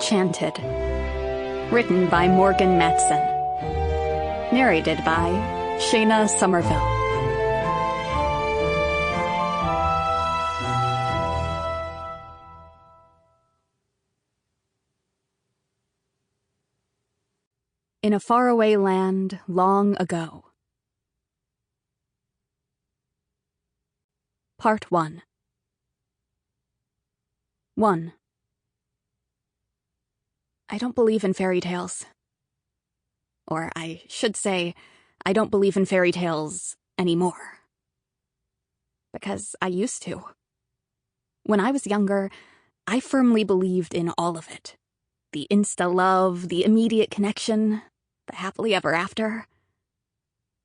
Promchanted. Written by Morgan Matson. Narrated by Shaina Summerville. In a faraway land long ago. Part 1. 1. I don't believe in fairy tales. Or I should say, I don't believe in fairy tales anymore. Because I used to. When I was younger, I firmly believed in all of it. The insta-love, the immediate connection, the happily ever after.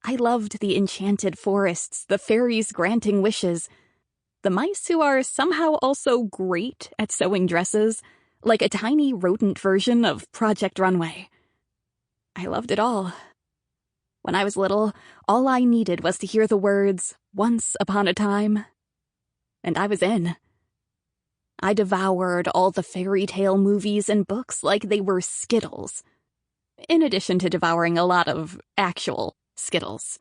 I loved the enchanted forests, the fairies granting wishes, the mice who are somehow also great at sewing dresses, like a tiny rodent version of Project Runway. I loved it all. When I was little, all I needed was to hear the words, "Once upon a time," and I was in. I devoured all the fairy tale movies and books like they were Skittles, in addition to devouring a lot of actual Skittles.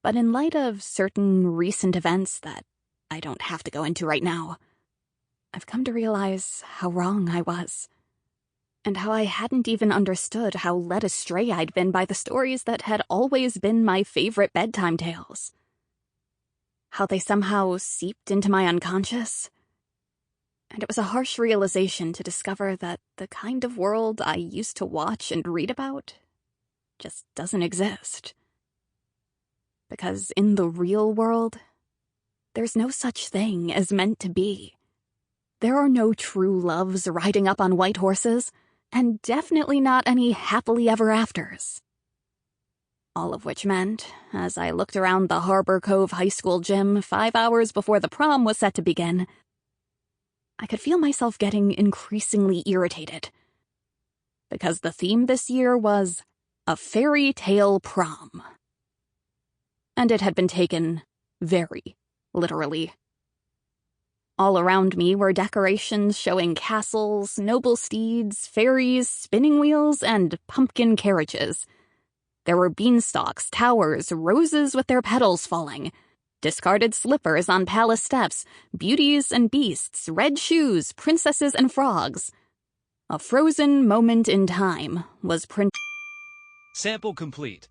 But in light of certain recent events that I don't have to go into right now, I've come to realize how wrong I was, and how I hadn't even understood how led astray I'd been by the stories that had always been my favorite bedtime tales. How they somehow seeped into my unconscious. And it was a harsh realization to discover that the kind of world I used to watch and read about just doesn't exist. Because in the real world, there's no such thing as meant to be. There are no true loves riding up on white horses, and definitely not any happily ever afters. All of which meant, as I looked around the Harbor Cove High School gym 5 hours before the prom was set to begin, I could feel myself getting increasingly irritated. Because the theme this year was a fairy tale prom. And it had been taken very literally. All around me were decorations showing castles, noble steeds, fairies, spinning wheels, and pumpkin carriages. There were beanstalks, towers, roses with their petals falling, discarded slippers on palace steps, beauties and beasts, red shoes, princesses and frogs. A frozen moment in time was printed. Sample complete.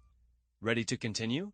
Ready to continue?